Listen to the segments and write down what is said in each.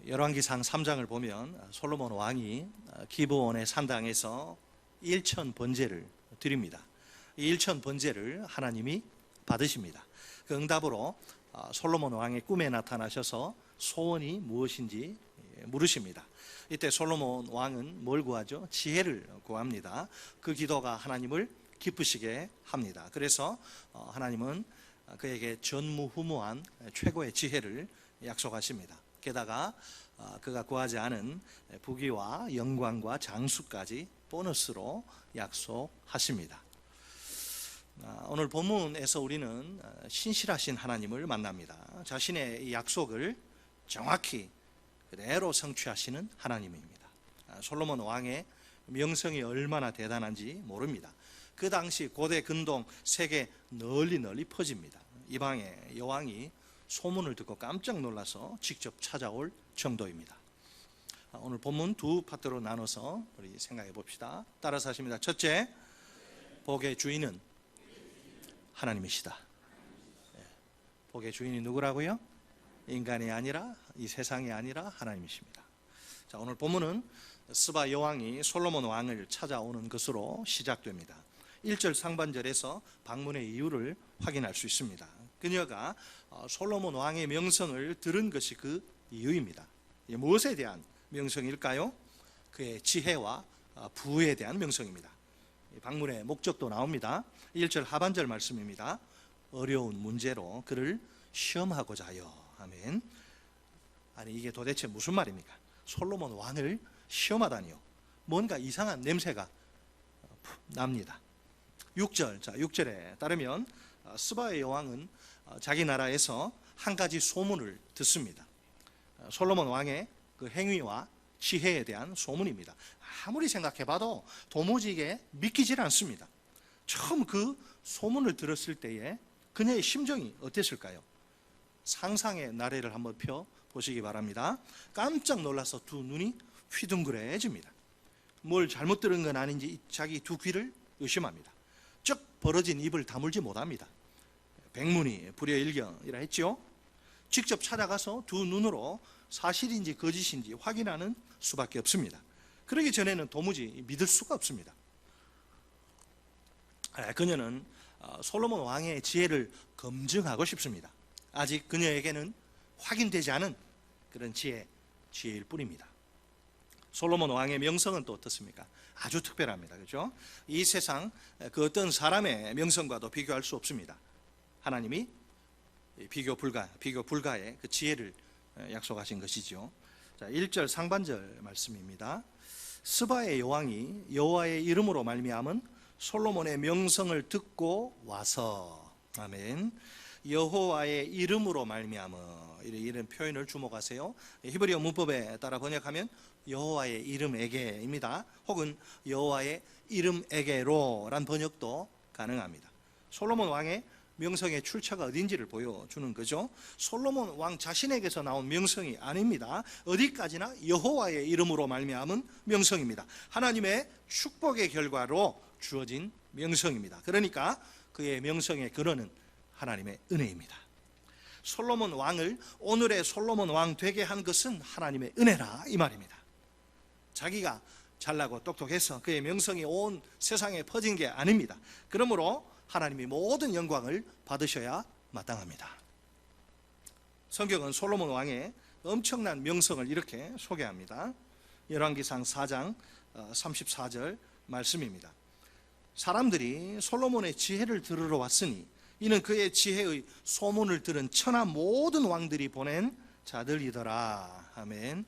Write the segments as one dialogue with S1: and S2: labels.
S1: 열왕기상 3장을 보면 솔로몬 왕이 기브온의 산당에서 일천 번제를 드립니다. 이 일천 번제를 하나님이 받으십니다. 그 응답으로 솔로몬 왕의 꿈에 나타나셔서 소원이 무엇인지 물으십니다. 이때 솔로몬 왕은 뭘 구하죠? 지혜를 구합니다. 그 기도가 하나님을 기쁘시게 합니다. 그래서 하나님은 그에게 전무후무한 최고의 지혜를 약속하십니다. 게다가 그가 구하지 않은 부귀와 영광과 장수까지 보너스로 약속하십니다. 오늘 본문에서 우리는 신실하신 하나님을 만납니다. 자신의 이 약속을 정확히 그대로 성취하시는 하나님입니다. 솔로몬 왕의 명성이 얼마나 대단한지 모릅니다. 그 당시 고대 근동 세계 널리 퍼집니다. 이방의 여왕이 소문을 듣고 깜짝 놀라서 직접 찾아올 정도입니다. 오늘 본문 두 파트로 나눠서 우리 생각해 봅시다. 따라서 하십니다. 첫째, 복의 주인은 하나님이시다. 복의 주인이 누구라고요? 인간이 아니라, 이 세상이 아니라 하나님이십니다. 자, 오늘 본문은 스바 여왕이 솔로몬 왕을 찾아오는 것으로 시작됩니다. 1절 상반절에서 방문의 이유를 확인할 수 있습니다. 그녀가 솔로몬 왕의 명성을 들은 것이 그 이유입니다. 무엇에 대한 명성일까요? 그의 지혜와 부에 대한 명성입니다. 방문의 목적도 나옵니다. 1절 하반절 말씀입니다. 어려운 문제로 그를 시험하고자 하여. 아멘. 아니, 이게 도대체 무슨 말입니까? 솔로몬 왕을 시험하다니요. 뭔가 이상한 냄새가 납니다. 6절, 자 6절에 따르면 스바의 여왕은 자기 나라에서 한 가지 소문을 듣습니다. 솔로몬 왕의 그 행위와 지혜에 대한 소문입니다. 아무리 생각해봐도 도무지 이게 믿기질 않습니다. 처음 그 소문을 들었을 때에 그녀의 심정이 어땠을까요? 상상의 나래를 한번 펴 보시기 바랍니다. 깜짝 놀라서 두 눈이 휘둥그레집니다. 뭘 잘못 들은 건 아닌지 자기 두 귀를 의심합니다. 쩍 벌어진 입을 다물지 못합니다. 백문이 불여일견이라 했죠. 직접 찾아가서 두 눈으로 사실인지 거짓인지 확인하는 수밖에 없습니다. 그러기 전에는 도무지 믿을 수가 없습니다. 그녀는 솔로몬 왕의 지혜를 검증하고 싶습니다. 아직 그녀에게는 확인되지 않은 그런 지혜일 뿐입니다. 솔로몬 왕의 명성은 또 어떻습니까? 아주 특별합니다. 그렇죠? 이 세상 그 어떤 사람의 명성과도 비교할 수 없습니다. 하나님이 비교 불가의 그 지혜를 약속하신 것이죠. 자, 1절 상반절 말씀입니다. 스바의 여왕이 여호와의 이름으로 말미암은 솔로몬의 명성을 듣고 와서. 아멘. 여호와의 이름으로 말미암어, 이런 표현을 주목하세요. 히브리어 문법에 따라 번역하면 여호와의 이름에게입니다. 혹은 여호와의 이름에게로란 번역도 가능합니다. 솔로몬 왕의 명성의 출처가 어딘지를 보여주는 거죠. 솔로몬 왕 자신에게서 나온 명성이 아닙니다. 어디까지나 여호와의 이름으로 말미암은 명성입니다. 하나님의 축복의 결과로 주어진 명성입니다. 그러니까 그의 명성의 근원은 하나님의 은혜입니다. 솔로몬 왕을 오늘의 솔로몬 왕 되게 한 것은 하나님의 은혜라, 이 말입니다. 자기가 잘나고 똑똑해서 그의 명성이 온 세상에 퍼진 게 아닙니다. 그러므로 하나님이 모든 영광을 받으셔야 마땅합니다. 성경은 솔로몬 왕의 엄청난 명성을 이렇게 소개합니다. 열왕기상 4장 34절 말씀입니다. 사람들이 솔로몬의 지혜를 들으러 왔으니 이는 그의 지혜의 소문을 들은 천하 모든 왕들이 보낸 자들이더라. 아멘.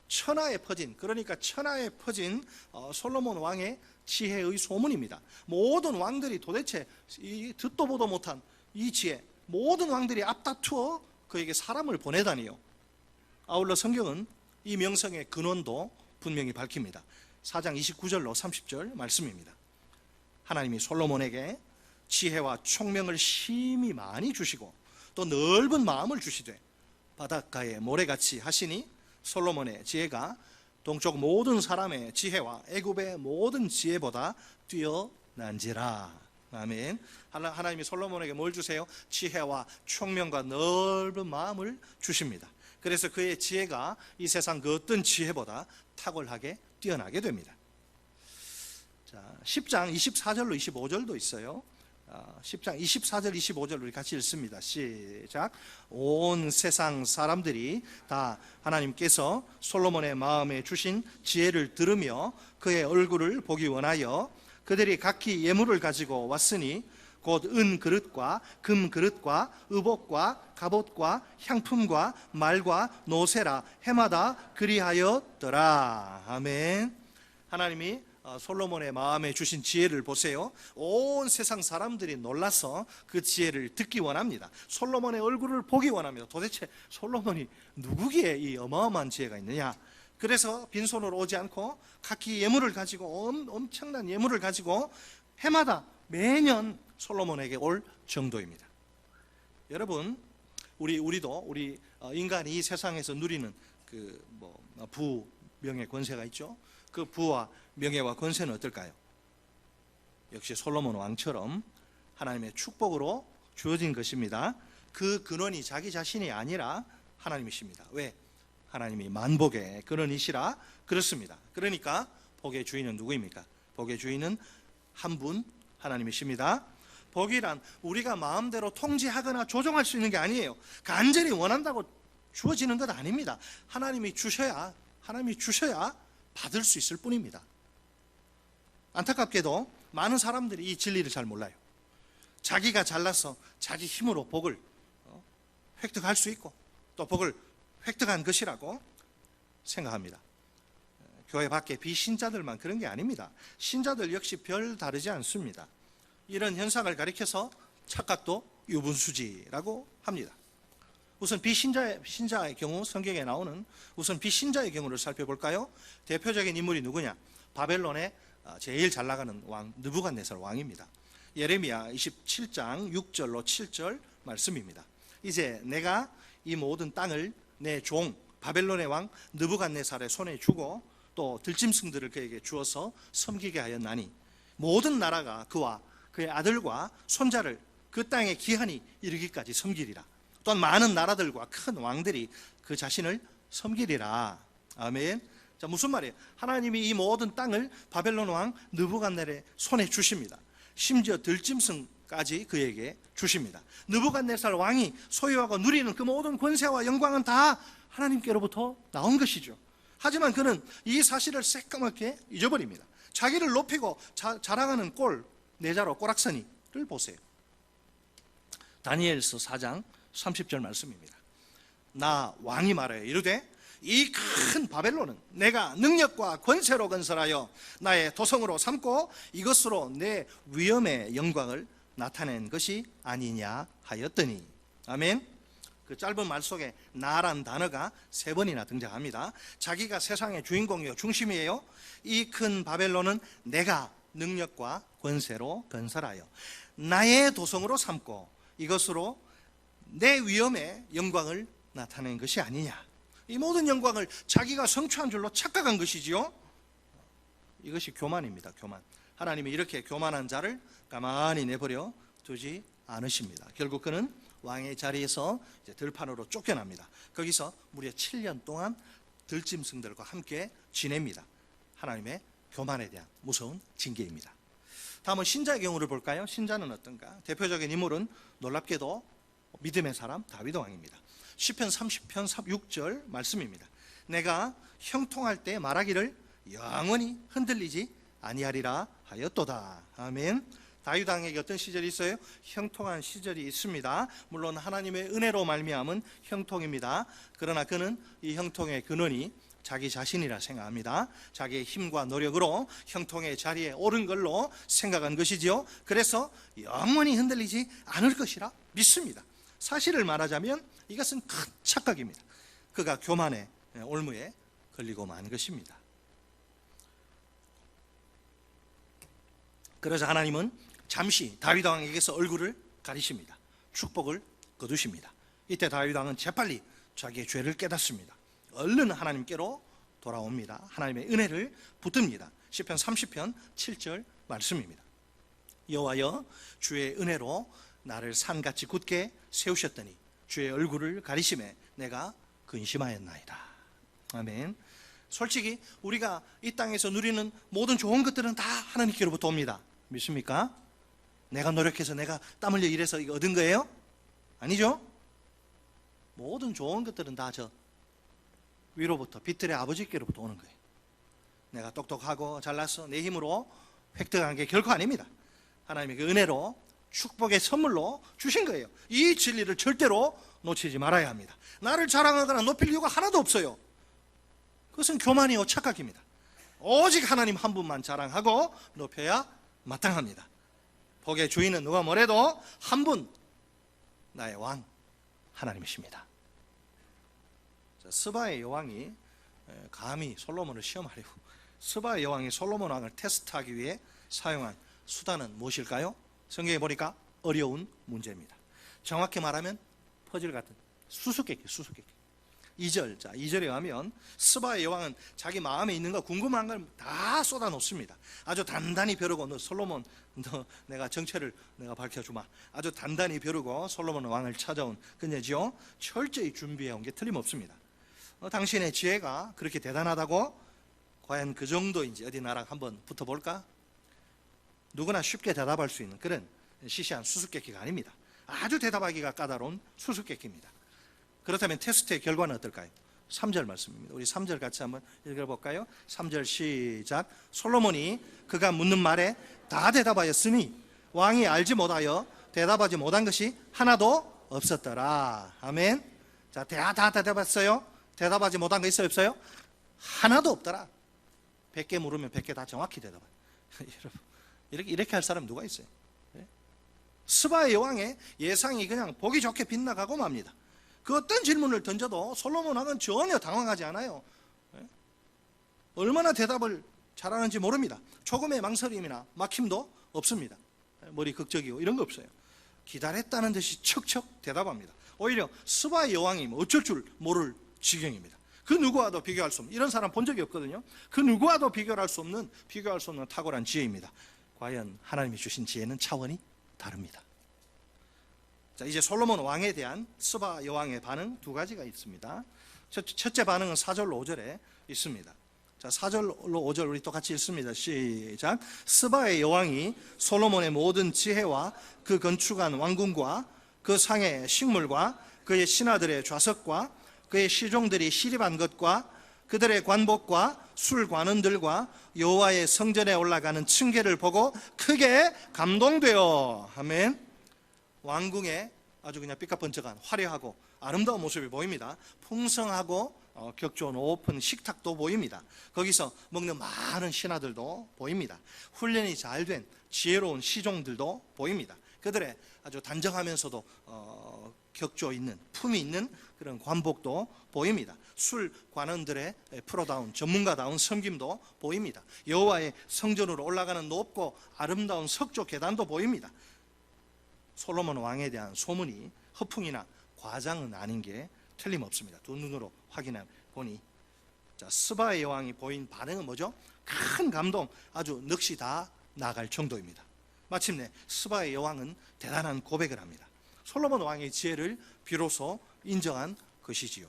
S1: 천하에 퍼진, 그러니까 천하에 퍼진 솔로몬 왕의 지혜의 소문입니다. 모든 왕들이 도대체 듣도 보도 못한 이 지혜, 모든 왕들이 앞다투어 그에게 사람을 보내다니요. 아울러 성경은 이 명성의 근원도 분명히 밝힙니다. 4장 29절로 30절 말씀입니다. 하나님이 솔로몬에게 지혜와 총명을 심히 많이 주시고 또 넓은 마음을 주시되 바닷가에 모래같이 하시니 솔로몬의 지혜가 동쪽 모든 사람의 지혜와 애굽의 모든 지혜보다 뛰어난지라. 아멘. 하나님이 솔로몬에게 뭘 주세요? 지혜와 총명과 넓은 마음을 주십니다. 그래서 그의 지혜가 이 세상 그 어떤 지혜보다 탁월하게 뛰어나게 됩니다. 자, 10장 24절로 25절도 있어요. 10장 24절 25절 우리 같이 읽습니다. 시작. 온 세상 사람들이 다 하나님께서 솔로몬의 마음에 주신 지혜를 들으며 그의 얼굴을 보기 원하여 그들이 각기 예물을 가지고 왔으니 곧 은 그릇과 금 그릇과 의복과 갑옷과 향품과 말과 노새라 해마다 그리하였더라. 아멘. 하나님이 솔로몬의 마음에 주신 지혜를 보세요. 온 세상 사람들이 놀라서 그 지혜를 듣기 원합니다. 솔로몬의 얼굴을 보기 원합니다. 도대체 솔로몬이 누구기에 이 어마어마한 지혜가 있느냐. 그래서 빈손으로 오지 않고 각기 예물을 가지고 엄청난 예물을 가지고 해마다 매년 솔로몬에게 올 정도입니다. 여러분, 우리도 인간이 이 세상에서 누리는 부, 명예, 권세가 있죠. 그 부와 명예와 권세는 어떨까요? 역시 솔로몬 왕처럼 하나님의 축복으로 주어진 것입니다. 그 근원이 자기 자신이 아니라 하나님이십니다. 왜? 하나님이 만복의 근원이시라 그렇습니다. 그러니까 복의 주인은 누구입니까? 복의 주인은 한 분 하나님이십니다. 복이란 우리가 마음대로 통제하거나 조종할 수 있는 게 아니에요. 간절히 원한다고 주어지는 것 아닙니다. 하나님이 주셔야 받을 수 있을 뿐입니다. 안타깝게도 많은 사람들이 이 진리를 잘 몰라요. 자기가 잘나서 자기 힘으로 복을 획득할 수 있고 또 복을 획득한 것이라고 생각합니다. 교회 밖에 비신자들만 그런 게 아닙니다. 신자들 역시 별 다르지 않습니다. 이런 현상을 가리켜서 착각도 유분수지라고 합니다. 우선 신자의 경우 성경에 나오는 우선 비신자의 경우를 살펴볼까요? 대표적인 인물이 누구냐? 바벨론의 제일 잘 나가는 왕 느부갓네살 왕입니다. 예레미야 27장 6절로 7절 말씀입니다. 이제 내가 이 모든 땅을 내 종 바벨론의 왕 느부갓네살의 손에 주고 또 들짐승들을 그에게 주어서 섬기게 하였나니 모든 나라가 그와 그의 아들과 손자를 그 땅에 기한이 이르기까지 섬기리라. 또한 많은 나라들과 큰 왕들이 그 자신을 섬기리라. 아멘. 자, 무슨 말이에요? 하나님이 이 모든 땅을 바벨론 왕 느부갓네살의 손에 주십니다. 심지어 들짐승까지 그에게 주십니다. 느부갓네살 왕이 소유하고 누리는 그 모든 권세와 영광은 다 하나님께로부터 나온 것이죠. 하지만 그는 이 사실을 새까맣게 잊어버립니다. 자기를 높이고 자랑하는 내자로 꼬락서니를 보세요. 다니엘서 4장 30절 말씀입니다. 나 왕이 말하여 이르되 이 큰 바벨론은 내가 능력과 권세로 건설하여 나의 도성으로 삼고 이것으로 내 위엄의 영광을 나타낸 것이 아니냐 하였더니. 아멘. 그 짧은 말 속에 나란 단어가 3번이나 등장합니다. 자기가 세상의 주인공이요 중심이에요. 이 큰 바벨론은 내가 능력과 권세로 건설하여 나의 도성으로 삼고 이것으로 내 위엄의 영광을 나타낸 것이 아니냐. 이 모든 영광을 자기가 성취한 줄로 착각한 것이지요. 이것이 교만입니다. 교만. 하나님이 이렇게 교만한 자를 가만히 내버려 두지 않으십니다. 결국 그는 왕의 자리에서 이제 들판으로 쫓겨납니다. 거기서 무려 7년 동안 들짐승들과 함께 지냅니다. 하나님의 교만에 대한 무서운 징계입니다. 다음은 신자의 경우를 볼까요? 신자는 어떤가? 대표적인 인물은 놀랍게도 믿음의 사람 다윗 왕입니다. 시편 30편 6절 말씀입니다. 내가 형통할 때 말하기를 영원히 흔들리지 아니하리라 하였도다. 아멘. 다윗 왕에게 어떤 시절이 있어요? 형통한 시절이 있습니다. 물론 하나님의 은혜로 말미암은 형통입니다. 그러나 그는 이 형통의 근원이 자기 자신이라 생각합니다. 자기의 힘과 노력으로 형통의 자리에 오른 걸로 생각한 것이지요. 그래서 영원히 흔들리지 않을 것이라 믿습니다. 사실을 말하자면 이것은 큰 착각입니다. 그가 교만의 올무에 걸리고 만 것입니다. 그래서 하나님은 잠시 다윗 왕에게서 얼굴을 가리십니다. 축복을 거두십니다. 이때 다윗 왕은 재빨리 자기의 죄를 깨닫습니다. 얼른 하나님께로 돌아옵니다. 하나님의 은혜를 붙듭니다. 시편 30편 7절 말씀입니다. 여호와여 주의 은혜로 나를 산같이 굳게 세우셨더니 주의 얼굴을 가리심에 내가 근심하였나이다. 아멘. 솔직히 우리가 이 땅에서 누리는 모든 좋은 것들은 다 하나님께로부터 옵니다. 믿습니까? 내가 노력해서 내가 땀 흘려 일해서 이거 얻은 거예요? 아니죠? 모든 좋은 것들은 다 저 위로부터, 빛들의 아버지께로부터 오는 거예요. 내가 똑똑하고 잘나서 내 힘으로 획득한 게 결코 아닙니다. 하나님의 그 은혜로 축복의 선물로 주신 거예요. 이 진리를 절대로 놓치지 말아야 합니다. 나를 자랑하거나 높일 이유가 하나도 없어요. 그것은 교만이요 착각입니다. 오직 하나님 한 분만 자랑하고 높여야 마땅합니다. 복의 주인은 누가 뭐래도 한 분, 나의 왕 하나님이십니다. 스바의 여왕이 감히 솔로몬을 시험하려고, 스바의 여왕이 솔로몬 왕을 테스트하기 위해 사용한 수단은 무엇일까요? 성경에 보니까 어려운 문제입니다. 정확히 말하면 퍼즐 같은 수수께끼. 2절, 자 2절에 가면 스바의 여왕은 자기 마음에 있는 거 궁금한 걸 다 쏟아 놓습니다. 아주 단단히 벼르고, 너 솔로몬, 너 내가 정체를 내가 밝혀주마. 아주 단단히 벼르고 솔로몬 왕을 찾아온 그녀지요. 철저히 준비해 온 게 틀림없습니다. 당신의 지혜가 그렇게 대단하다고? 과연 그 정도인지 어디 나랑 한번 붙어볼까? 누구나 쉽게 대답할 수 있는 그런 시시한 수수께끼가 아닙니다. 아주 대답하기가 까다로운 수수께끼입니다. 그렇다면 테스트의 결과는 어떨까요? 3절 말씀입니다. 우리 3절 같이 한번 읽어볼까요? 3절 시작. 솔로몬이 그가 묻는 말에 다 대답하였으니 왕이 알지 못하여 대답하지 못한 것이 하나도 없었더라. 아멘. 자, 다 대답했어요? 대답하지 못한 거 있어요, 없어요? 하나도 없더라. 100개 물으면 100개 다 정확히 대답해. 여러분, 이렇게 할 사람 누가 있어요? 스바의 여왕의 예상이 그냥 보기 좋게 빗나가고 맙니다. 그 어떤 질문을 던져도 솔로몬 왕은 전혀 당황하지 않아요. 얼마나 대답을 잘하는지 모릅니다. 조금의 망설임이나 막힘도 없습니다. 머리 극적이고 이런 거 없어요. 기다렸다는 듯이 척척 대답합니다. 오히려 스바의 여왕이 어쩔 줄 모를 지경입니다. 그 누구와도 비교할 수 없는, 이런 사람 본 적이 없거든요. 그 누구와도 비교할 수 없는 탁월한 지혜입니다. 과연 하나님이 주신 지혜는 차원이 다릅니다. 자, 이제 솔로몬 왕에 대한 스바 여왕의 반응 두 가지가 있습니다. 첫째 반응은 4절로 5절에 있습니다. 자, 4절로 5절 우리 똑같이 읽습니다. 시작. 스바의 여왕이 솔로몬의 모든 지혜와 그 건축한 왕궁과 그 상의 식물과 그의 신하들의 좌석과 그의 시종들이 시립한 것과 그들의 관복과 술관원들과 여호와의 성전에 올라가는 층계를 보고 크게 감동되어, 아멘. 왕궁에 아주 그냥 삐까뻔쩍한 화려하고 아름다운 모습이 보입니다. 풍성하고 격조 높은 식탁도 보입니다. 거기서 먹는 많은 신하들도 보입니다. 훈련이 잘 된 지혜로운 시종들도 보입니다. 그들의 아주 단정하면서도 격조 있는, 품이 있는 그런 관복도 보입니다. 술 관원들의 프로다운 전문가다운 섬김도 보입니다. 여호와의 성전으로 올라가는 높고 아름다운 석조 계단도 보입니다. 솔로몬 왕에 대한 소문이 허풍이나 과장은 아닌 게 틀림없습니다. 두 눈으로 확인해 보니, 자, 스바의 여왕이 보인 반응은 뭐죠? 큰 감동, 아주 넋이 다 나갈 정도입니다. 마침내 스바의 여왕은 대단한 고백을 합니다. 솔로몬 왕의 지혜를 비로소 인정한 것이지요.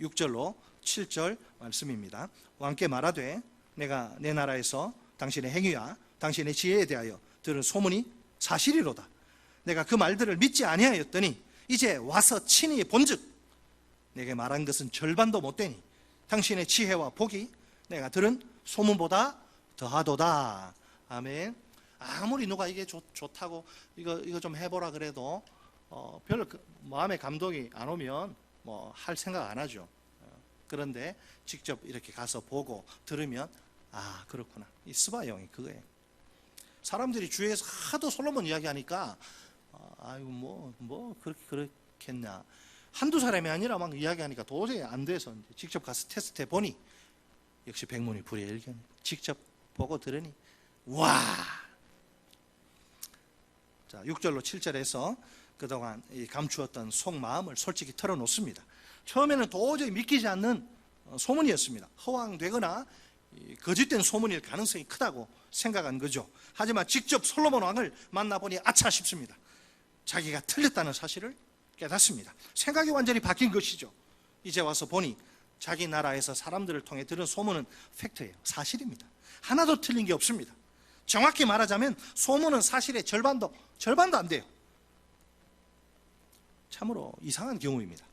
S1: 6절로 7절 말씀입니다. 왕께 말하되 내가 내 나라에서 당신의 행위와 당신의 지혜에 대하여 들은 소문이 사실이로다. 내가 그 말들을 믿지 아니하였더니 이제 와서 친히 본즉 내게 말한 것은 절반도 못되니 당신의 지혜와 복이 내가 들은 소문보다 더하도다. 아멘. 아무리 누가 이게 좋다고 이거 좀 해보라 그래도 별로 마음에 감동이 안 오면 뭐 할 생각 안 하죠. 그런데 직접 이렇게 가서 보고 들으면 아, 그렇구나. 이 스바 여왕이 그거예요. 사람들이 주위에서 하도 솔로몬 이야기하니까 아유 뭐 그렇겠냐. 한두 사람이 아니라 막 이야기하니까 도저히 안 돼서 직접 가서 테스트해 보니 역시 백문이 불여일견. 직접 보고 들으니 와. 자, 6절로 7절에서 그동안 감추었던 속마음을 솔직히 털어놓습니다. 처음에는 도저히 믿기지 않는 소문이었습니다. 허황되거나 거짓된 소문일 가능성이 크다고 생각한 거죠. 하지만 직접 솔로몬 왕을 만나보니 아차 싶습니다. 자기가 틀렸다는 사실을 깨닫습니다. 생각이 완전히 바뀐 것이죠. 이제 와서 보니 자기 나라에서 사람들을 통해 들은 소문은 팩트예요. 사실입니다. 하나도 틀린 게 없습니다. 정확히 말하자면 소문은 사실의 절반도 안 돼요. 참으로 이상한 경우입니다.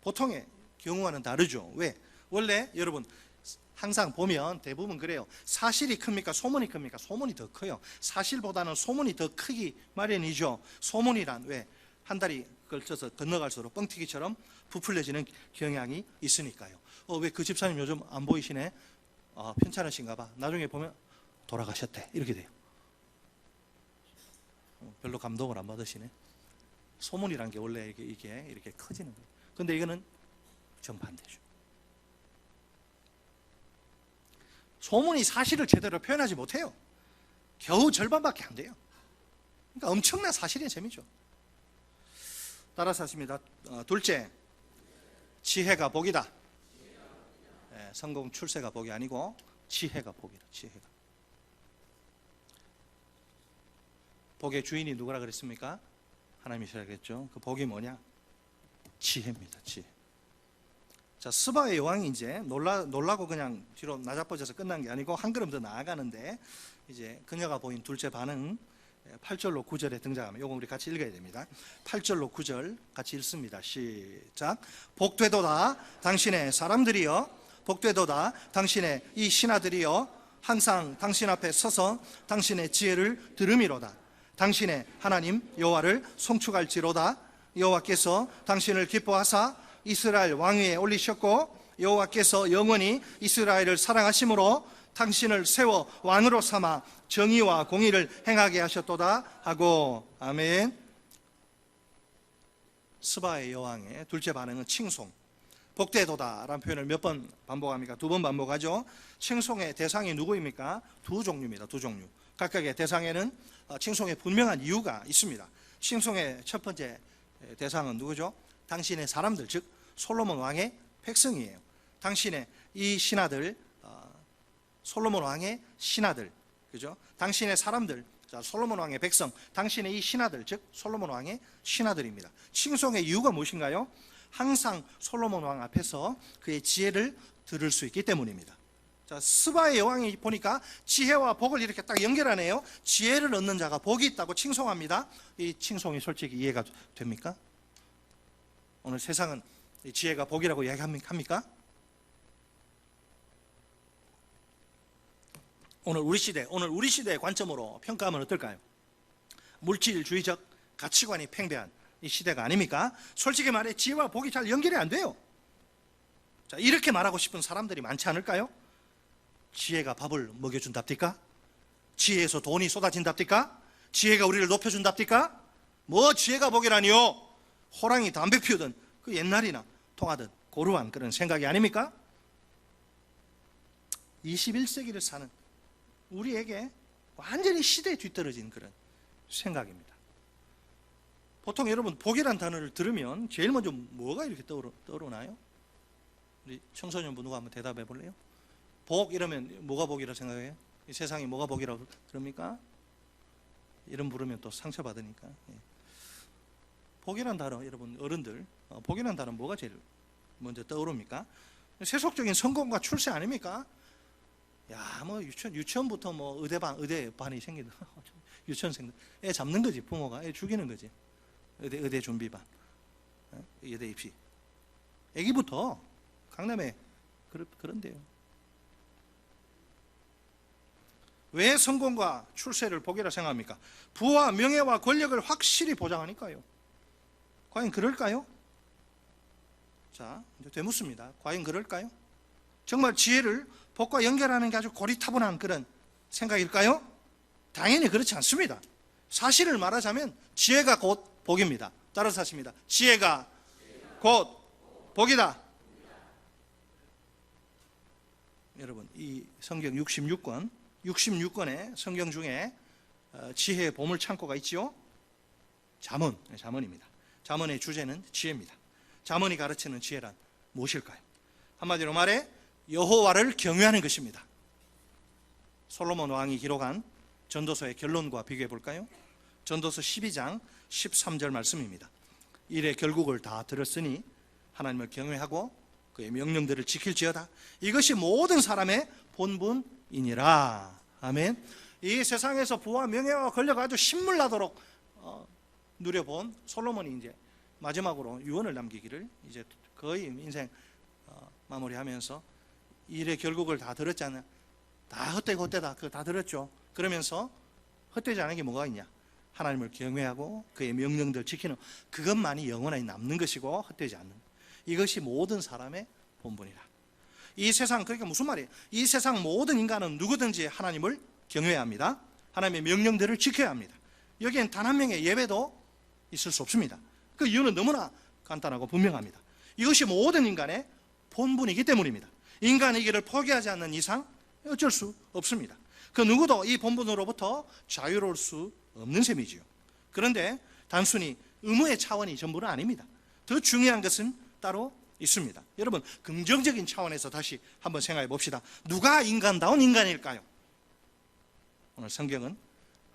S1: 보통의 경우와는 다르죠. 왜? 원래 여러분 항상 보면 대부분 그래요. 사실이 큽니까? 소문이 큽니까? 소문이 더 커요. 사실보다는 소문이 더 크기 마련이죠. 소문이란 왜? 한 달이 걸쳐서 건너갈수록 뻥튀기처럼 부풀려지는 경향이 있으니까요. 왜 그 집사님 요즘 안 보이시네? 편찮으신가 봐. 나중에 보면 돌아가셨대. 이렇게 돼요. 별로 감동을 안 받으시네. 소문이란 게 원래 이게 이렇게 커지는 거예요. 근데 이거는 정반대죠. 소문이 사실을 제대로 표현하지 못해요. 겨우 절반밖에 안 돼요. 그러니까 엄청난 사실의 재미죠. 따라서 하십니다. 둘째, 지혜가 복이다. 성공 출세가 복이 아니고 지혜가 복이다. 지혜가. 복의 주인이 누구라 그랬습니까? 하나님이시라 그랬죠. 그 복이 뭐냐? 지혜입니다. 지혜. 자, 스바의 여왕이 이제 놀라고 그냥 뒤로 나자빠져서 끝난 게 아니고 한 걸음 더 나아가는데, 이제 그녀가 보인 둘째 반응 8절로 9절에 등장하면, 이거 우리 같이 읽어야 됩니다. 8절로 9절 같이 읽습니다. 시작. 복되도다 당신의 사람들이여, 복되도다 당신의 이 신하들이여, 항상 당신 앞에 서서 당신의 지혜를 들음이로다. 당신의 하나님 여호와를 송축할지로다. 여호와께서 당신을 기뻐하사 이스라엘 왕위에 올리셨고, 여호와께서 영원히 이스라엘을 사랑하심으로 당신을 세워 왕으로 삼아 정의와 공의를 행하게 하셨도다 하고. 아멘. 스바의 여왕의 둘째 반응은 칭송. 복되도다 라는 표현을 몇 번 반복합니까? 2번 반복하죠. 칭송의 대상이 누구입니까? 두 종류입니다. 두 종류. 각각의 대상에는 칭송의 분명한 이유가 있습니다. 칭송의 첫 번째 대상은 누구죠? 당신의 사람들, 즉 솔로몬 왕의 백성이에요. 당신의 이 신하들, 솔로몬 왕의 신하들, 그죠? 당신의 사람들, 자, 솔로몬 왕의 백성, 당신의 이 신하들, 즉 솔로몬 왕의 신하들입니다. 칭송의 이유가 무엇인가요? 항상 솔로몬 왕 앞에서 그의 지혜를 들을 수 있기 때문입니다. 자, 스바의 여왕이 보니까 지혜와 복을 이렇게 딱 연결하네요. 지혜를 얻는 자가 복이 있다고 칭송합니다. 이 칭송이 솔직히 이해가 됩니까? 오늘 세상은 지혜가 복이라고 이야기합니까? 오늘 우리 시대의 관점으로 평가하면 어떨까요? 물질주의적 가치관이 팽배한 이 시대가 아닙니까? 솔직히 말해 지혜와 복이 잘 연결이 안 돼요. 자, 이렇게 말하고 싶은 사람들이 많지 않을까요? 지혜가 밥을 먹여준답니까? 지혜에서 돈이 쏟아진답니까? 지혜가 우리를 높여준답니까? 뭐 지혜가 복이라니요? 호랑이 담배 피우던 그 옛날이나 통하던 고루한 그런 생각이 아닙니까? 21세기를 사는 우리에게 완전히 시대에 뒤떨어진 그런 생각입니다. 보통 여러분 복이란 단어를 들으면 제일 먼저 뭐가 이렇게 떠오르나요? 우리 청소년분 누가 한번 대답해 볼래요? 복 이러면 뭐가 복이라고 생각해요? 이 세상이 뭐가 복이라고 그럽니까? 이름 부르면 또 상처받으니까. 복이란 단어, 여러분 어른들, 복이란 단어 뭐가 제일 먼저 떠오릅니까? 세속적인 성공과 출세 아닙니까? 야, 뭐 유치원부터 뭐 의대반이 생긴다. 유치원생들 애 잡는 거지, 부모가 애 죽이는 거지. 의대 준비반, 의대 입시. 애기부터 강남에 그런데요. 왜 성공과 출세를 복이라 생각합니까? 부와 명예와 권력을 확실히 보장하니까요. 과연 그럴까요? 자, 이제 되묻습니다. 과연 그럴까요? 정말 지혜를 복과 연결하는 게 아주 고리타분한 그런 생각일까요? 당연히 그렇지 않습니다. 사실을 말하자면 지혜가 곧 복입니다. 따라서 하십니다. 지혜가 곧 복이다. 여러분, 이 성경 66권의 성경 중에 지혜의 보물 창고가 있지요. 잠언입니다. 잠언의 주제는 지혜입니다. 잠언이 가르치는 지혜란 무엇일까요? 한마디로 말해 여호와를 경외하는 것입니다. 솔로몬 왕이 기록한 전도서의 결론과 비교해 볼까요? 전도서 12장 13절 말씀입니다. 일의 결국을 다 들었으니 하나님을 경외하고 그의 명령들을 지킬지어다. 이것이 모든 사람의 본분이니라. 아멘. 이 세상에서 부와 명예와 권력을 아주 신물나도록 누려본 솔로몬이 이제 마지막으로 유언을 남기기를, 이제 거의 인생 마무리하면서 일의 결국을 다 들었잖아요. 다 헛되고 헛되다, 그거 다 들었죠. 그러면서 헛되지 않은 게 뭐가 있냐? 하나님을 경외하고 그의 명령들 지키는 그것만이 영원히 남는 것이고 헛되지 않는, 이것이 모든 사람의 본분이라. 이 세상, 그러니까 무슨 말이에요? 이 세상 모든 인간은 누구든지 하나님을 경외해야 합니다. 하나님의 명령들을 지켜야 합니다. 여기엔 단 한 명의 예배도 있을 수 없습니다. 그 이유는 너무나 간단하고 분명합니다. 이것이 모든 인간의 본분이기 때문입니다. 인간의 길을 포기하지 않는 이상 어쩔 수 없습니다. 그 누구도 이 본분으로부터 자유로울 수 없는 셈이지요. 그런데 단순히 의무의 차원이 전부는 아닙니다. 더 중요한 것은 따로 있습니다. 여러분, 긍정적인 차원에서 다시 한번 생각해 봅시다. 누가 인간다운 인간일까요? 오늘 성경은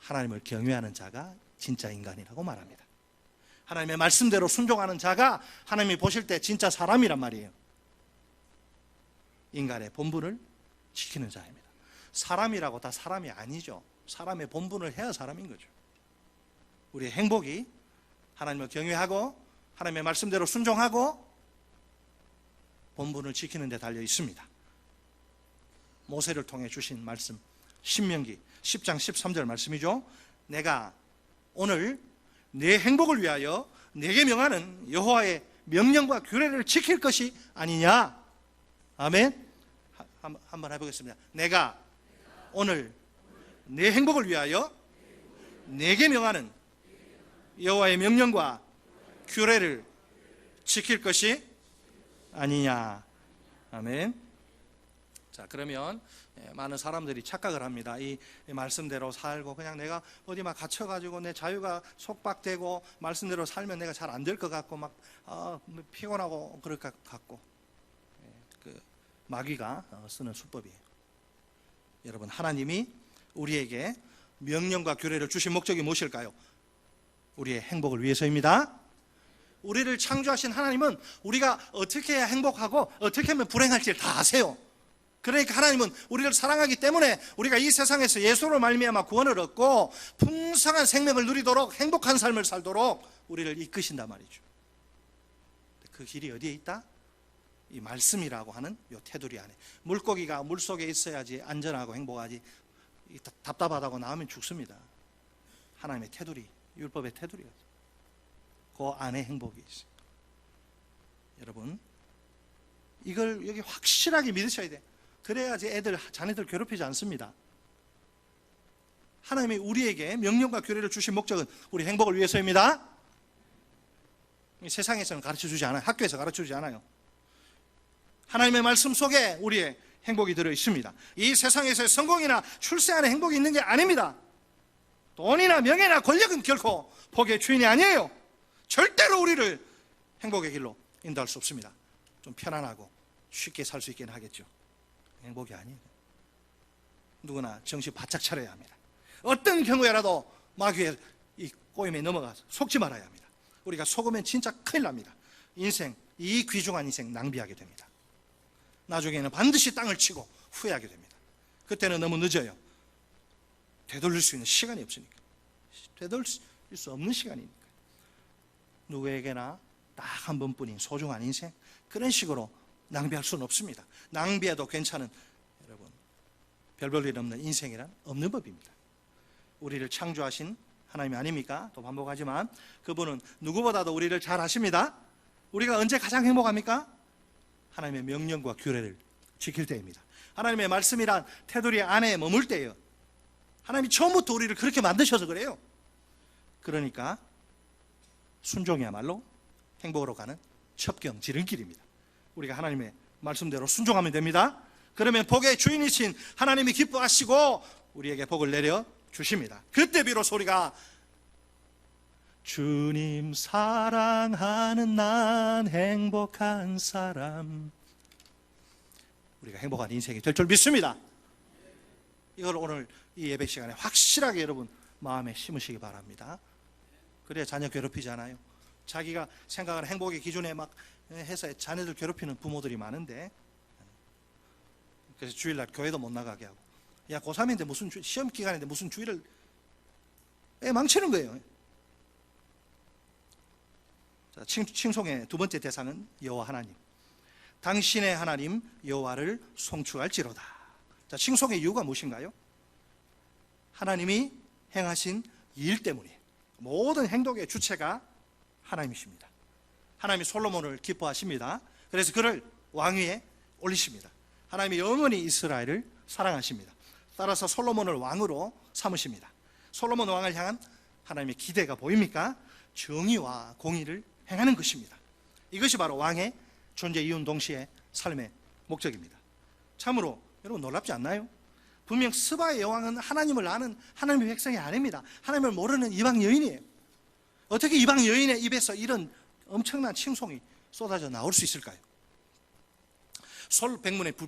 S1: 하나님을 경외하는 자가 진짜 인간이라고 말합니다. 하나님의 말씀대로 순종하는 자가 하나님이 보실 때 진짜 사람이란 말이에요. 인간의 본분을 지키는 자입니다. 사람이라고 다 사람이 아니죠. 사람의 본분을 해야 사람인 거죠. 우리의 행복이 하나님을 경외하고 하나님의 말씀대로 순종하고 본분을 지키는 데 달려 있습니다. 모세를 통해 주신 말씀, 신명기 10장 13절 말씀이죠. 내가 오늘 내 행복을 위하여 내게 명하는 여호와의 명령과 규례를 지킬 것이 아니냐. 아멘. 한번 해보겠습니다. 내가 오늘 내 행복을 위하여 내게 명하는 여호와의 명령과 규례를 지킬 것이 아니냐. 아멘. 자, 그러면 많은 사람들이 착각을 합니다. 이 말씀대로 살고 그냥 내가 어디 막 갇혀가지고 내 자유가 속박되고 말씀대로 살면 내가 잘 안 될 것 같고 막 피곤하고 그럴 것 같고, 그 마귀가 쓰는 수법이에요. 여러분, 하나님이 우리에게 명령과 규례를 주신 목적이 무엇일까요? 우리의 행복을 위해서입니다. 우리를 창조하신 하나님은 우리가 어떻게 해야 행복하고 어떻게 하면 불행할지를 다 아세요. 그러니까 하나님은 우리를 사랑하기 때문에 우리가 이 세상에서 예수로 말미암아 구원을 얻고 풍성한 생명을 누리도록 행복한 삶을 살도록 우리를 이끄신단 말이죠. 그 길이 어디에 있다? 이 말씀이라고 하는 이 테두리 안에. 물고기가 물속에 있어야지 안전하고 행복하지, 답답하다고 나오면 죽습니다. 하나님의 테두리, 율법의 테두리가 그 안에 행복이 있어요. 여러분, 이걸 여기 확실하게 믿으셔야 돼요. 그래야지 자녀들 괴롭히지 않습니다. 하나님이 우리에게 명령과 규례를 주신 목적은 우리 행복을 위해서입니다. 세상에서는 가르쳐주지 않아요. 학교에서 가르쳐주지 않아요. 하나님의 말씀 속에 우리의 행복이 들어있습니다. 이 세상에서의 성공이나 출세 안에 행복이 있는 게 아닙니다. 돈이나 명예나 권력은 결코 복의 주인이 아니에요. 절대로 우리를 행복의 길로 인도할 수 없습니다. 좀 편안하고 쉽게 살 수 있긴 하겠죠. 행복이 아니에요. 누구나 정신 바짝 차려야 합니다. 어떤 경우에라도 마귀의 이 꼬임에 넘어가서 속지 말아야 합니다. 우리가 속으면 진짜 큰일 납니다. 인생, 이 귀중한 인생 낭비하게 됩니다. 나중에는 반드시 땅을 치고 후회하게 됩니다. 그때는 너무 늦어요. 되돌릴 수 있는 시간이 없으니까. 되돌릴 수 없는 시간이니까. 누구에게나 딱 한 번뿐인 소중한 인생, 그런 식으로 낭비할 수는 없습니다. 낭비해도 괜찮은, 여러분, 별 볼 일 없는 인생이란 없는 법입니다. 우리를 창조하신 하나님이 아닙니까? 또 반복하지만 그분은 누구보다도 우리를 잘 아십니다. 우리가 언제 가장 행복합니까? 하나님의 명령과 규례를 지킬 때입니다. 하나님의 말씀이란 테두리 안에 머물 때예요. 하나님이 처음부터 우리를 그렇게 만드셔서 그래요. 그러니까 순종이야말로 행복으로 가는 첩경, 지름길입니다. 우리가 하나님의 말씀대로 순종하면 됩니다. 그러면 복의 주인이신 하나님이 기뻐하시고 우리에게 복을 내려 주십니다. 그때 비로소 우리가 주님 사랑하는 난 행복한 사람, 우리가 행복한 인생이 될 줄 믿습니다. 이걸 오늘 이 예배 시간에 확실하게 여러분 마음에 심으시기 바랍니다. 그래야 자녀 괴롭히지 않아요. 자기가 생각하는 행복의 기준에 막 해서 자녀들 괴롭히는 부모들이 많은데, 그래서 주일날 교회도 못 나가게 하고, 야 고3인데 무슨 시험 기간인데 무슨 주일을 망치는 거예요. 자, 칭송의 두 번째 대상은 여호와 하나님. 당신의 하나님 여호와를 송축할지로다. 자, 칭송의 이유가 무엇인가요? 하나님이 행하신 일 때문이에요. 모든 행동의 주체가 하나님이십니다. 하나님이 솔로몬을 기뻐하십니다. 그래서 그를 왕위에 올리십니다. 하나님이 영원히 이스라엘을 사랑하십니다. 따라서 솔로몬을 왕으로 삼으십니다. 솔로몬 왕을 향한 하나님의 기대가 보입니까? 정의와 공의를 행하는 것입니다. 이것이 바로 왕의 존재 이유는 동시에 삶의 목적입니다. 참으로 여러분 놀랍지 않나요? 분명 스바의 여왕은 하나님을 아는 하나님의 백성이 아닙니다. 하나님을 모르는 이방 여인이에요. 어떻게 이방 여인의 입에서 이런 엄청난 칭송이 쏟아져 나올 수 있을까요?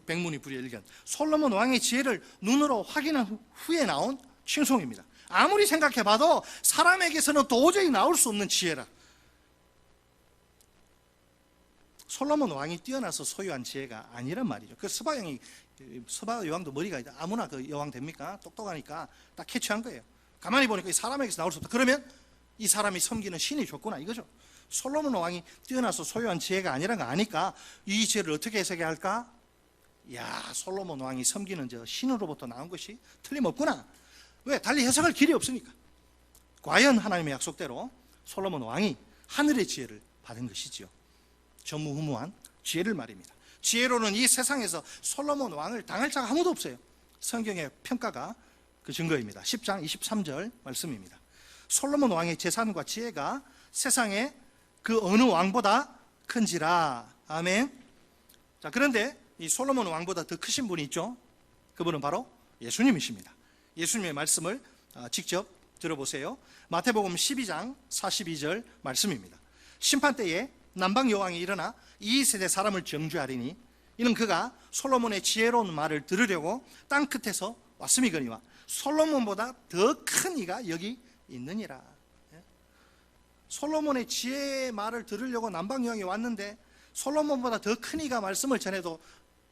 S1: 백문이 불여일견, 솔로몬 왕의 지혜를 눈으로 확인한 후에 나온 칭송입니다. 아무리 생각해봐도 사람에게서는 도저히 나올 수 없는 지혜라. 솔로몬 왕이 뛰어나서 소유한 지혜가 아니란 말이죠. 그 스바 여왕도 머리가 아무나 그 여왕 됩니까? 똑똑하니까 딱 캐치한 거예요. 가만히 보니까 이 사람에게서 나올 수 없다. 그러면 이 사람이 섬기는 신이 줬구나 이거죠. 솔로몬 왕이 뛰어나서 소유한 지혜가 아니라는 거 아니까 이 지혜를 어떻게 해석해야 할까? 야, 솔로몬 왕이 섬기는 저 신으로부터 나온 것이 틀림없구나. 왜? 달리 해석할 길이 없으니까. 과연 하나님의 약속대로 솔로몬 왕이 하늘의 지혜를 받은 것이지요. 전무후무한 지혜를 말입니다. 지혜로는 이 세상에서 솔로몬 왕을 당할 자가 아무도 없어요. 성경의 평가가 그 증거입니다. 10장 23절 말씀입니다. 솔로몬 왕의 재산과 지혜가 세상에 그 어느 왕보다 큰지라. 아멘. 자, 그런데 이 솔로몬 왕보다 더 크신 분이 있죠. 그분은 바로 예수님이십니다. 예수님의 말씀을 직접 들어보세요. 마태복음 12장 42절 말씀입니다. 심판 때에 남방 여왕이 일어나 이 세대 사람을 정죄하리니 이는 그가 솔로몬의 지혜로운 말을 들으려고 땅 끝에서 왔음이거니와 솔로몬보다 더 큰 이가 여기 있느니라. 솔로몬의 지혜의 말을 들으려고 남방 여왕이 왔는데 솔로몬보다 더 큰 이가 말씀을 전해도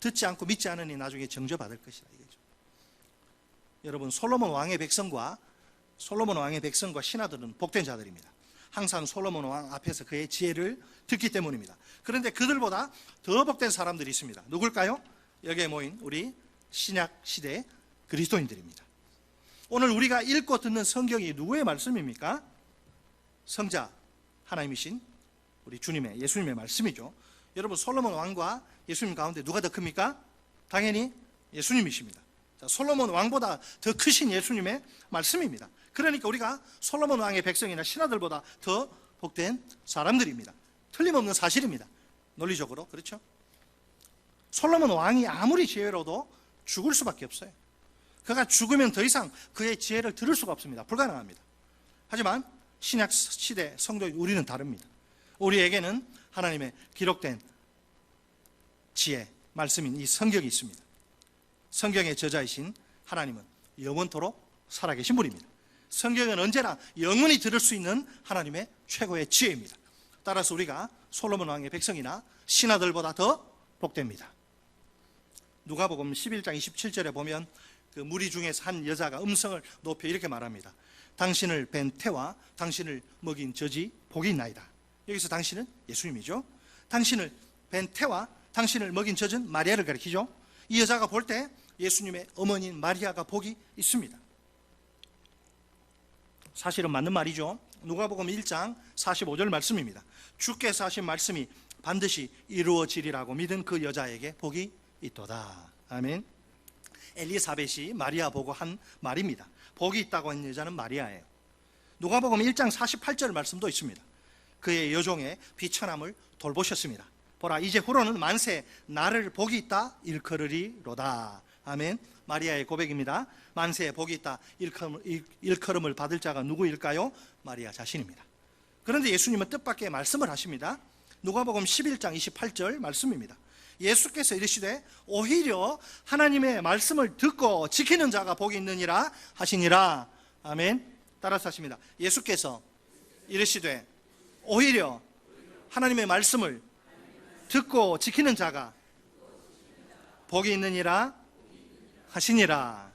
S1: 듣지 않고 믿지 않으니 나중에 정죄받을 것이다 이거죠. 여러분, 솔로몬 왕의 백성과 신하들은 복된 자들입니다. 항상 솔로몬 왕 앞에서 그의 지혜를 듣기 때문입니다. 그런데 그들보다 더 복된 사람들이 있습니다. 누굴까요? 여기에 모인 우리 신약 시대 그리스도인들입니다. 오늘 우리가 읽고 듣는 성경이 누구의 말씀입니까? 성자 하나님이신 우리 주님의, 예수님의 말씀이죠. 여러분, 솔로몬 왕과 예수님 가운데 누가 더 큽니까? 당연히 예수님이십니다. 자, 솔로몬 왕보다 더 크신 예수님의 말씀입니다. 그러니까 우리가 솔로몬 왕의 백성이나 신하들보다 더 복된 사람들입니다. 틀림없는 사실입니다. 논리적으로 그렇죠? 솔로몬 왕이 아무리 지혜로도 죽을 수밖에 없어요. 그가 죽으면 더 이상 그의 지혜를 들을 수가 없습니다. 불가능합니다. 하지만 신약 시대 성도인 우리는 다릅니다. 우리에게는 하나님의 기록된 지혜, 말씀인 이 성경이 있습니다. 성경의 저자이신 하나님은 영원토록 살아계신 분입니다. 성경은 언제나 영원히 들을 수 있는 하나님의 최고의 지혜입니다. 따라서 우리가 솔로몬 왕의 백성이나 신하들보다 더 복됩니다. 누가복음 11장 27절에 보면 그 무리 중에서 한 여자가 음성을 높여 이렇게 말합니다. 당신을 뵌 태와 당신을 먹인 젖이 복이 있나이다. 여기서 당신은 예수님이죠. 당신을 뵌 태와 당신을 먹인 젖은 마리아를 가리키죠. 이 여자가 볼 때 예수님의 어머니인 마리아가 복이 있습니다. 사실은 맞는 말이죠. 누가복음 1장 45절 말씀입니다. 주께서 하신 말씀이 반드시 이루어지리라고 믿은 그 여자에게 복이 있도다. 아멘. 엘리사벳이 마리아 보고 한 말입니다. 복이 있다고 한 여자는 마리아예요. 누가복음 1장 48절 말씀도 있습니다. 그의 여종의 비천함을 돌보셨습니다. 보라, 이제 후로는 만세 나를 복이 있다 일컬으리로다. 아멘. 마리아의 고백입니다. 만세에 복이 있다 일컬음을 받을 자가 누구일까요? 마리아 자신입니다. 그런데 예수님은 뜻밖의 말씀을 하십니다. 누가복음 11장 28절 말씀입니다. 예수께서 이르시되 오히려 하나님의 말씀을 듣고 지키는 자가 복이 있느니라 하시니라. 아멘. 따라서 하십니다. 예수께서 이르시되 오히려 하나님의 말씀을 듣고 지키는 자가 복이 있느니라 하시니라.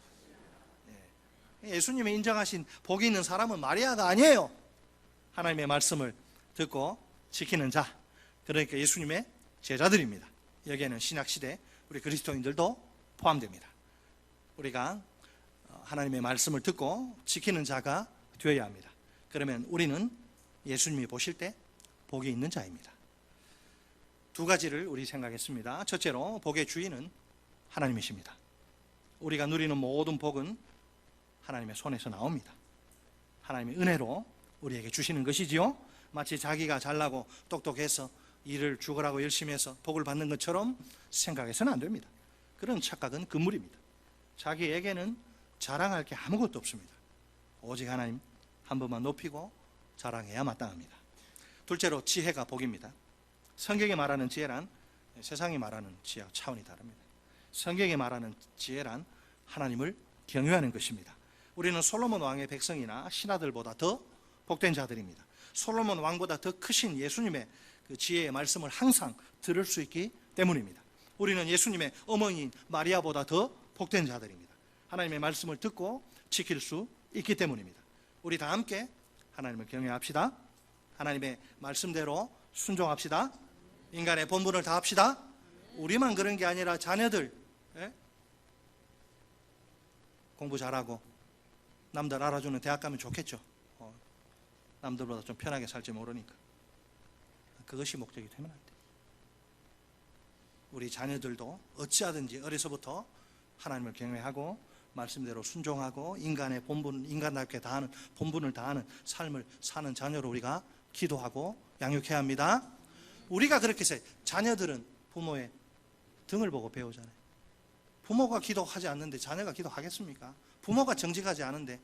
S1: 예수님이 인정하신 복이 있는 사람은 마리아가 아니에요. 하나님의 말씀을 듣고 지키는 자, 그러니까 예수님의 제자들입니다. 여기에는 신약시대 우리 그리스도인들도 포함됩니다. 우리가 하나님의 말씀을 듣고 지키는 자가 되어야 합니다. 그러면 우리는 예수님이 보실 때 복이 있는 자입니다. 두 가지를 우리 생각했습니다. 첫째로 복의 주인은 하나님이십니다. 우리가 누리는 모든 복은 하나님의 손에서 나옵니다. 하나님의 은혜로 우리에게 주시는 것이지요. 마치 자기가 잘나고 똑똑해서 일을 죽으라고 열심히 해서 복을 받는 것처럼 생각해서는 안 됩니다. 그런 착각은 금물입니다. 자기에게는 자랑할 게 아무것도 없습니다. 오직 하나님 한 번만 높이고 자랑해야 마땅합니다. 둘째로 지혜가 복입니다. 성경이 말하는 지혜란 세상이 말하는 지혜와 차원이 다릅니다. 성경이 말하는 지혜란 하나님을 경외하는 것입니다. 우리는 솔로몬 왕의 백성이나 신하들보다 더 복된 자들입니다. 솔로몬 왕보다 더 크신 예수님의 그 지혜의 말씀을 항상 들을 수 있기 때문입니다. 우리는 예수님의 어머니인 마리아보다 더 복된 자들입니다. 하나님의 말씀을 듣고 지킬 수 있기 때문입니다. 우리 다 함께 하나님을 경외합시다. 하나님의 말씀대로 순종합시다. 인간의 본분을 다합시다. 우리만 그런 게 아니라 자녀들 공부 잘하고 남들 알아주는 대학 가면 좋겠죠. 남들보다 좀 편하게 살지 모르니까. 그것이 목적이 되면 안 돼요. 우리 자녀들도 어찌하든지 어려서부터 하나님을 경외하고 말씀대로 순종하고 인간의 본분, 인간답게 다하는 본분을 다하는 삶을 사는 자녀로 우리가 기도하고 양육해야 합니다. 우리가 그렇게 해서 자녀들은 부모의 등을 보고 배우잖아요. 부모가 기도하지 않는데 자녀가 기도하겠습니까? 부모가 정직하지 않은데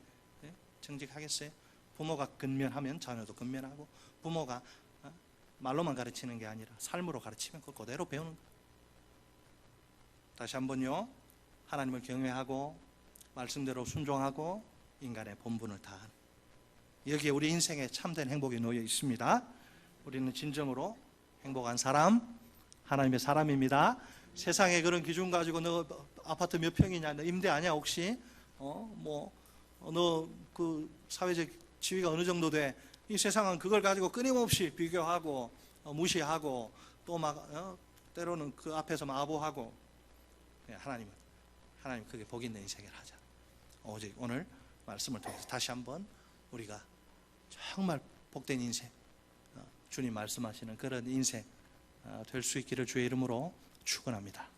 S1: 정직하겠어요? 부모가 근면하면 자녀도 근면하고, 부모가 말로만 가르치는 게 아니라 삶으로 가르치면 그걸 그대로 배우는 거예요. 다시 한번요, 하나님을 경외하고 말씀대로 순종하고 인간의 본분을 다하는, 여기에 우리 인생에 참된 행복이 놓여 있습니다. 우리는 진정으로 행복한 사람, 하나님의 사람입니다. 세상에 그런 기준 가지고 너 아파트 몇 평이냐, 너 임대 아니야 혹시? 너 그 사회적 지위가 어느 정도 돼? 이 세상은 그걸 가지고 끊임없이 비교하고 무시하고 또 막 때로는 그 앞에서 마보하고. 하나님 그게 복 있는 인생을 하자. 오직 오늘 말씀을 통해서 다시 한번 우리가 정말 복된 인생, 주님 말씀하시는 그런 인생 될 수 있기를 주의 이름으로 축원합니다.